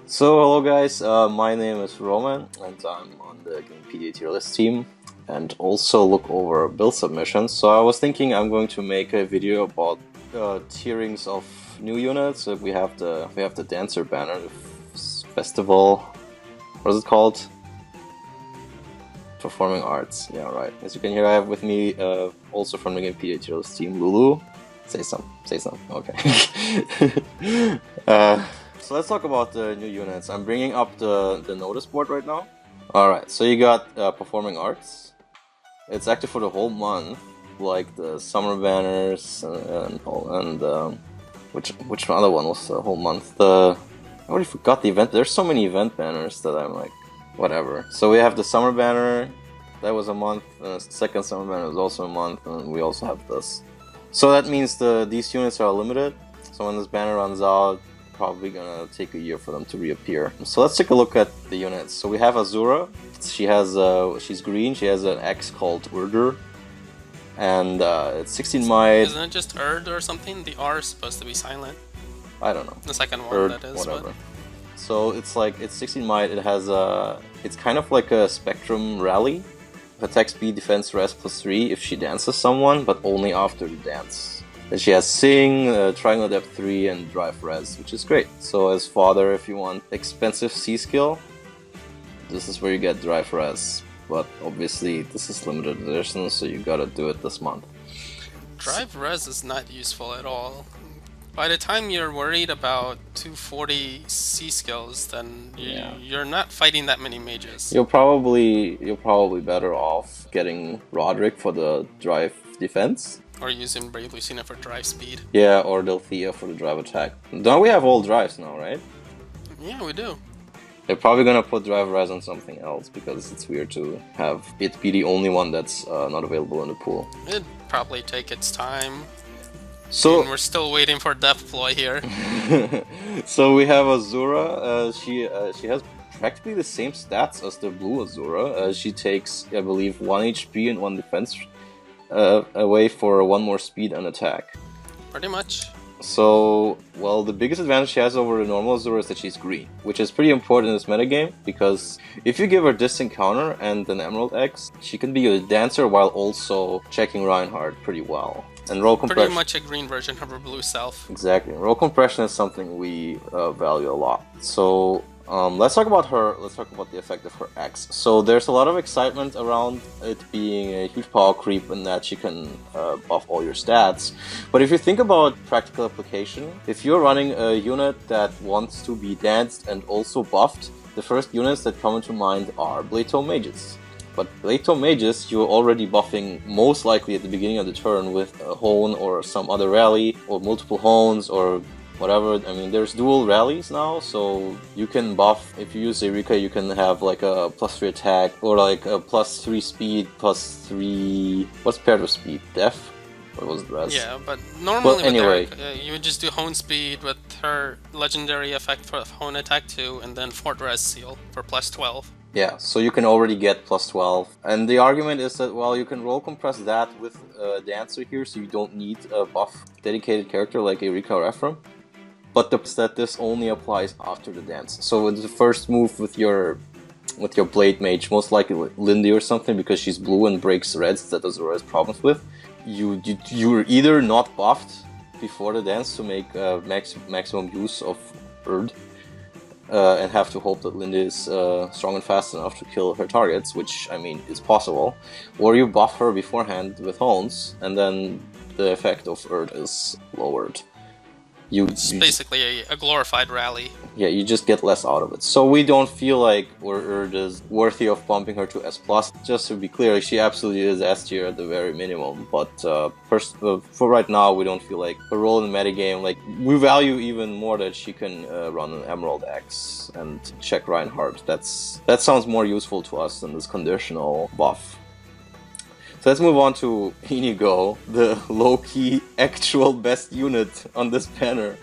So hello guys, my name is Roman and I'm on the Gamepedia tier list team and also look over build submissions. So I was thinking I'm going to make a video about tierings of new units. We have the dancer banner, the festival. What is it called? Performing arts. Yeah, right. As you can hear, I have with me also from the Gamepedia tier list team, Lulu. Say some. Okay. So let's talk about the new units. I'm bringing up the notice board right now. Alright, so you got Performing Arts. It's active for the whole month, like the summer banners and which other one was the whole month? I already forgot the event. There's so many event banners that I'm like, whatever. So we have the summer banner, that was a month, the second summer banner was also a month, and we also have this. So that means these units are limited, so when this banner runs out, probably gonna take a year for them to reappear. So let's take a look at the units. So we have Azura. She's green. She has an X called Urder, and it's 16 might. Isn't it just Erd or something? The R is supposed to be silent. I don't know. The second one, Erd, that is. whatever. But... So it's 16 might. It has it's kind of like a Spectrum rally. Attack speed, defense, res +3 if she dances someone, but only after the dance. Then she has Sing, Triangle Depth 3, and Drive Res, which is great. So as fodder, if you want expensive C skill, this is where you get Drive Res. But obviously this is limited edition, so you gotta do it this month. Drive Res is not useful at all. By the time you're worried about 240 C skills, then you're not fighting that many mages. You're probably better off getting Roderick for the Drive Defense. Or using Brave Lucina for drive speed. Yeah, or Delthea for the drive attack. Don't we have all drives now, right? Yeah, we do. They're probably gonna put drive res on something else because it's weird to have it be the only one that's not available in the pool. It'd probably take its time. So and we're still waiting for Death Ploy here. So we have Azura. She has practically the same stats as the blue Azura. She takes, I believe, 1 HP and 1 defense away for 1 more speed and attack. Pretty much. So, well, the biggest advantage she has over the normal Azura is that she's green, which is pretty important in this metagame, because if you give her Distant Counter and an Emerald X, she can be a dancer while also checking Reinhardt pretty well. And roll compression. Pretty much a green version of her blue self. Exactly. Roll compression is something we value a lot. So let's talk about her. Let's talk about the effect of her X. So there's a lot of excitement around it being a huge power creep and that she can buff all your stats. But if you think about practical application, if you're running a unit that wants to be danced and also buffed, the first units that come into mind are Blade Tome Mages. But Blade Tome Mages, you're already buffing most likely at the beginning of the turn with a Hone or some other rally, or multiple Hones, or whatever. I mean, there's dual rallies now, so you can buff. If you use Erika, you can have like a +3 attack, or like a +3 speed, +3... What's paired with speed? Def? What was the rest? Yeah, but normally well, anyway, with Eric, you would just do Hone speed with her legendary effect for Hone attack 2, and then Fort Res seal for +12. Yeah, so you can already get +12. And the argument is that, well, you can roll compress that with Dancer here, so you don't need a buff dedicated character like Erika or Ephraim. But that this only applies after the dance. So in the first move with your Blade Mage, most likely Lindy or something, because she's blue and breaks reds that Azura has problems with, you're either not buffed before the dance to make maximum use of Erd, and have to hope that Lindy is strong and fast enough to kill her targets, which, I mean, is possible. Or you buff her beforehand with Hones, and then the effect of Erd is lowered. It's basically a glorified rally. Yeah, you just get less out of it. So we don't feel like Erd is worthy of bumping her to S+. Just to be clear, she absolutely is S tier at the very minimum. But for right now, we don't feel like her role in the metagame. Like, we value even more that she can run an Emerald X and check Reinhardt. That sounds more useful to us than this conditional buff. So let's move on to Inigo, the low-key actual best unit on this banner.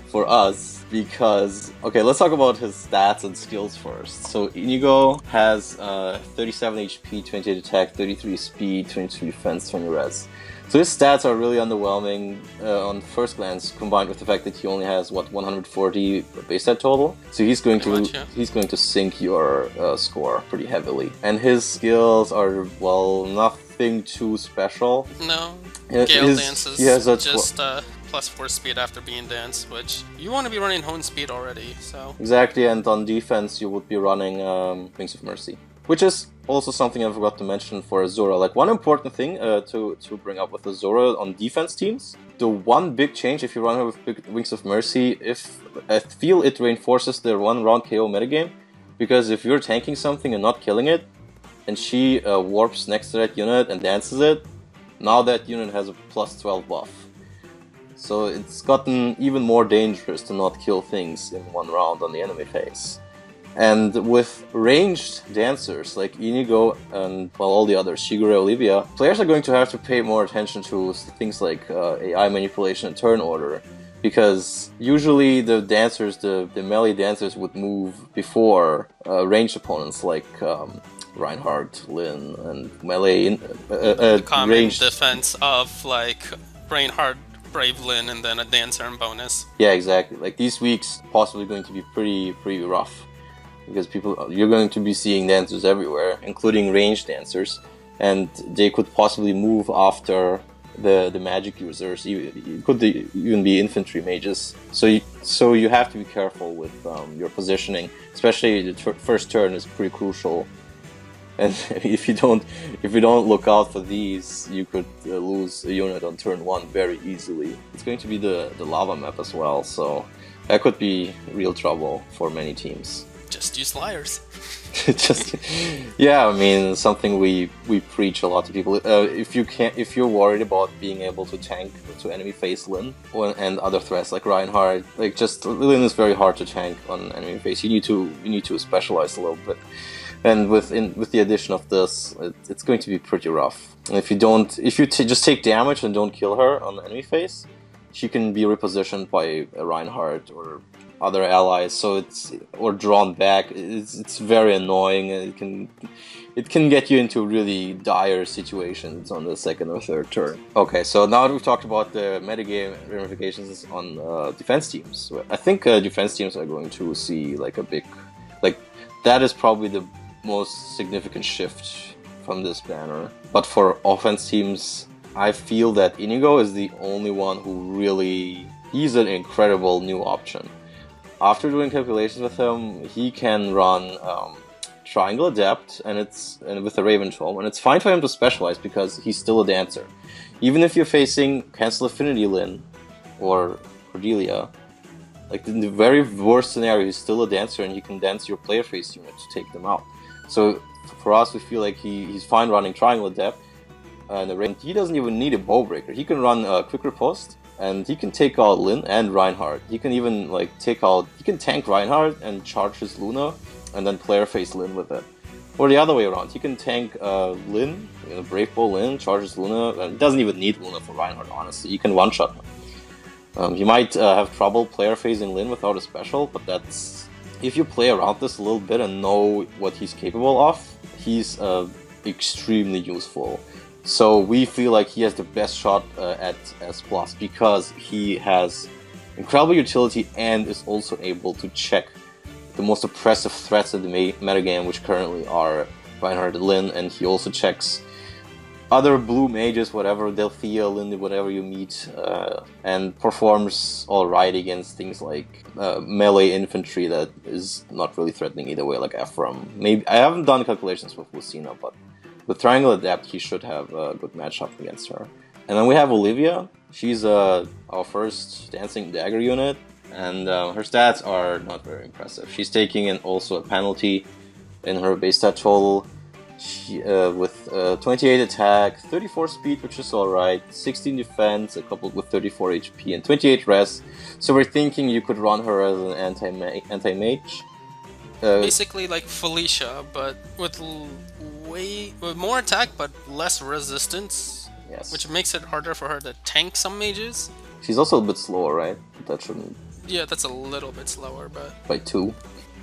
for us because, okay, let's talk about his stats and skills first. So Inigo has 37 HP, 28 attack, 33 speed, 22 defense, 20 res. So his stats are really underwhelming on first glance, combined with the fact that he only has 140 base stat total. So he's going to sink your score pretty heavily. And his skills are, well, nothing too special. No, Gale dances. He has just plus 4 speed after being dance, which you want to be running Hone speed already. So exactly, and on defense you would be running Wings of Mercy, which is also something I forgot to mention for Azura. Like, one important thing to bring up with Azura on defense teams, the one big change if you run her with Wings of Mercy, I feel it reinforces the one-round KO metagame, because if you're tanking something and not killing it, and she warps next to that unit and dances it, now that unit has a plus 12 buff. So it's gotten even more dangerous to not kill things in one round on the enemy phase. And with ranged dancers like Inigo and, well, all the others, Shigure, Olivia, players are going to have to pay more attention to things like AI manipulation and turn order, because usually the dancers, the melee dancers, would move before ranged opponents like Reinhardt, Lin, and melee. The common ranged defense of like Reinhardt, Brave Lin, and then a dancer and bonus. Yeah, exactly. Like, these weeks possibly going to be pretty rough, because you're going to be seeing dancers everywhere, including ranged dancers, and they could possibly move after the magic users. It could even be infantry mages. So you have to be careful with your positioning, especially the first turn is pretty crucial. And if you don't look out for these, you could lose a unit on turn 1 very easily. It's going to be the lava map as well, so that could be real trouble for many teams. Just use liars. Yeah, I mean, something we preach a lot to people. If you're worried about being able to tank to enemy face Lin and other threats like Reinhardt, like, just Lin is very hard to tank on enemy face. You need to specialize a little bit. And with the addition of this, it's going to be pretty rough. And if you just take damage and don't kill her on the enemy phase, she can be repositioned by a Reinhardt or other allies. Or drawn back. It's very annoying. It can get you into really dire situations on the second or third turn. Okay, so now that we've talked about the metagame ramifications on defense teams, I think defense teams are going to see like a big, like, that is probably the most significant shift from this banner. But for offense teams, I feel that Inigo is the only one who he's an incredible new option. After doing calculations with him, he can run Triangle Adept and with the Raven Tome, and it's fine for him to specialize because he's still a dancer. Even if you're facing Cancel Affinity Lin or Cordelia, like, in the very worst scenario, he's still a dancer and he can dance your player face unit to take them out. So for us, we feel like he's fine running Triangle Adept, and he doesn't even need a Bowbreaker. He can run a Quick Riposte, and he can take out Lin and Reinhardt. He can even he can tank Reinhardt and charge his Luna, and then player face Lin with it. Or the other way around, he can tank Lin, Brave Bow Lin, charges Luna, and he doesn't even need Luna for Reinhardt, honestly. He can one-shot him. He might have trouble player phasing Lin without a special, but that's... If you play around this a little bit and know what he's capable of, he's extremely useful. So we feel like he has the best shot at S+, because he has incredible utility and is also able to check the most oppressive threats in the metagame, which currently are Reinhardt and Lin, and he also checks other blue mages, whatever, Delphia, Lindy, whatever you meet, and performs alright against things like melee infantry that is not really threatening either way, like Ephraim. Maybe I haven't done calculations with Lucina, but with Triangle Adept, he should have a good matchup against her. And then we have Olivia. She's our first Dancing Dagger unit, and her stats are not very impressive. She's taking in also a penalty in her base stat total. She, with 28 attack, 34 speed, which is alright, 16 defense, coupled with 34 HP and 28 res. So we're thinking you could run her as an anti-mage. Basically like Felicia, but with more attack but less resistance. Yes. Which makes it harder for her to tank some mages. She's also a bit slower, right? That shouldn't Yeah, that's a little bit slower, but... By 2?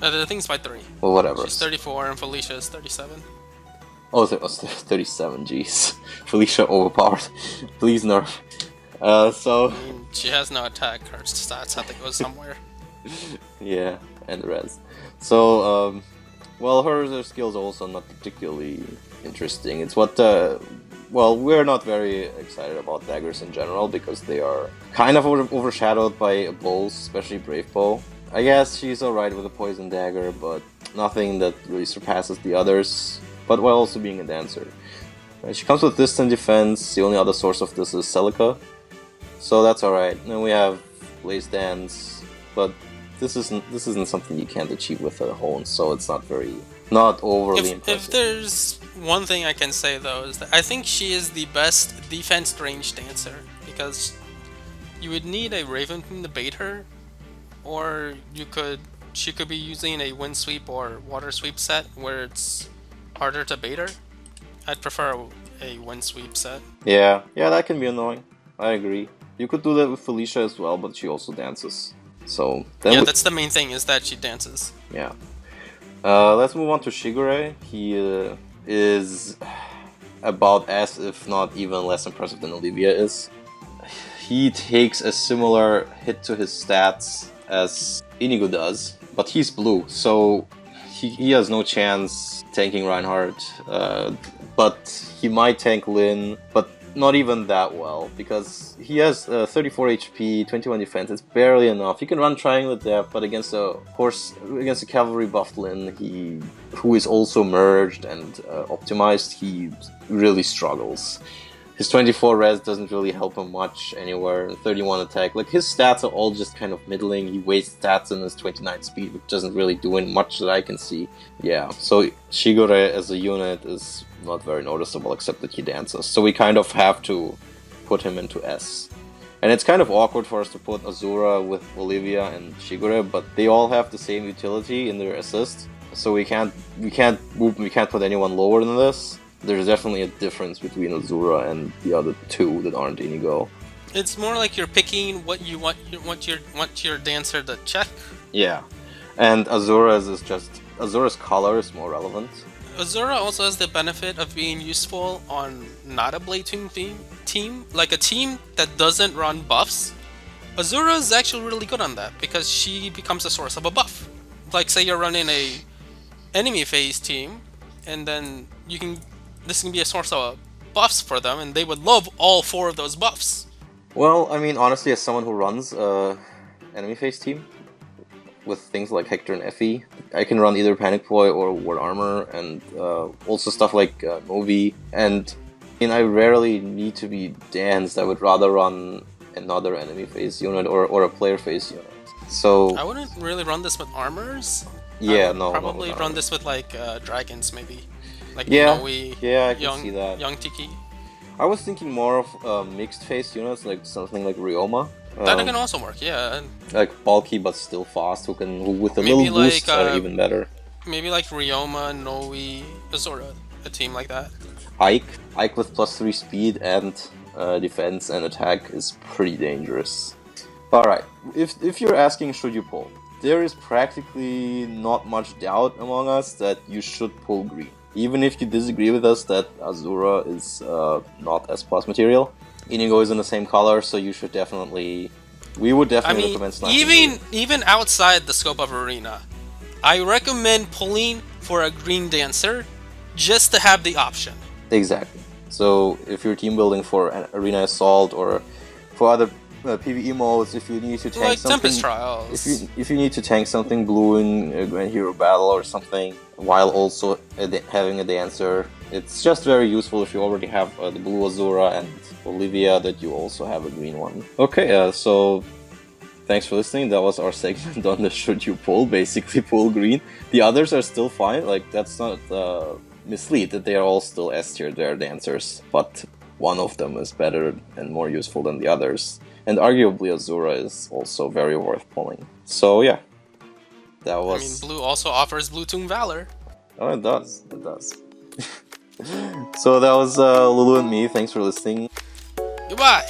I think it's by 3. Well, whatever. She's 34 and Felicia is 37. Oh, it was 37, jeez. Felicia overpowered. Please nerf. So... I mean, she has no attack, her stats have to go somewhere. Yeah, and res. So, well, her skills are also not particularly interesting. It's what, well, we're not very excited about daggers in general, because they are kind of overshadowed by bows, especially Brave Bow. I guess she's alright with a poison dagger, but nothing that really surpasses the others, but while also being a dancer. She comes with distant defense, the only other source of this is Celica, so that's alright. Then we have Blaze Dance, but this isn't something you can't achieve with a Hone, so it's not overly impressive. If there's one thing I can say though, is that I think she is the best defense range dancer, because you would need a Raven to bait her, or she could be using a Wind Sweep or Water Sweep set where it's harder to bait her. I'd prefer a Wind Sweep set. Yeah, that can be annoying. I agree. You could do that with Felicia as well, but she also dances. So yeah, that's the main thing, is that she dances. Yeah. Let's move on to Shigure. He is about as, if not even less impressive than Olivia is. He takes a similar hit to his stats as Inigo does, but he's blue, so he has no chance tanking Reinhardt, but he might tank Lyn, but not even that well, because he has 34 HP, 21 defense. It's barely enough. He can run Triangle Depth, but against a cavalry buffed Lyn, who is also merged and optimized, he really struggles. His 24 res doesn't really help him much anywhere. 31 attack, like his stats are all just kind of middling. He wastes stats in his 29 speed, which doesn't really do much that I can see. Yeah, so Shigure as a unit is not very noticeable, except that he dances. So we kind of have to put him into S. And it's kind of awkward for us to put Azura with Olivia and Shigure, but they all have the same utility in their assist. So we can't put anyone lower than this. There's definitely a difference between Azura and the other two that aren't Inigo. It's more like you're picking what you want your dancer to check. Yeah, and Azura's color is more relevant. Azura also has the benefit of being useful on not a Blade team, like a team that doesn't run buffs. Azura is actually really good on that, because she becomes a source of a buff. Like, say you're running a enemy phase team, and then this can be a source of buffs for them, and they would love all 4 of those buffs. Well, I mean, honestly, as someone who runs enemy phase team with things like Hector and FE, I can run either Panic Ploy or Ward Armor, and also stuff like Novi. And I rarely need to be danced. I would rather run another enemy phase unit or a player phase unit. So I wouldn't really run this with armors. Yeah, Probably run this with like dragons, maybe. Like Noe, I can see that. Young Tiki. I was thinking more of mixed face units, like something like Ryoma. That can also work, yeah. Like bulky but still fast, who with a little boost are even better. Maybe like Ryoma, Noe, Azura, a team like that. Ike with +3 speed and defense and attack is pretty dangerous. Alright, if you're asking should you pull, there is practically not much doubt among us that you should pull green. Even if you disagree with us that Azura is not S+ material, Inigo is in the same color, so we would definitely recommend sniping. Even outside the scope of Arena, I recommend pulling for a green dancer just to have the option. Exactly. So if you're team building for an Arena Assault or for other PvE modes, if you need to tank like something, Tempest Trials. If you need to tank something blue in a Grand Hero Battle or something, while also having a dancer, it's just very useful if you already have the blue Azura and Olivia that you also have a green one. Okay, so thanks for listening. That was our segment on the should you pull, basically pull green. The others are still fine. Like, that's not mislead that they are all still S tier. They're dancers, but one of them is better and more useful than the others. And arguably Azura is also very worth pulling. So yeah, that was... I mean, blue also offers Blue Toon Valor. Oh, it does. It does. So that was Lulu and me. Thanks for listening. Goodbye!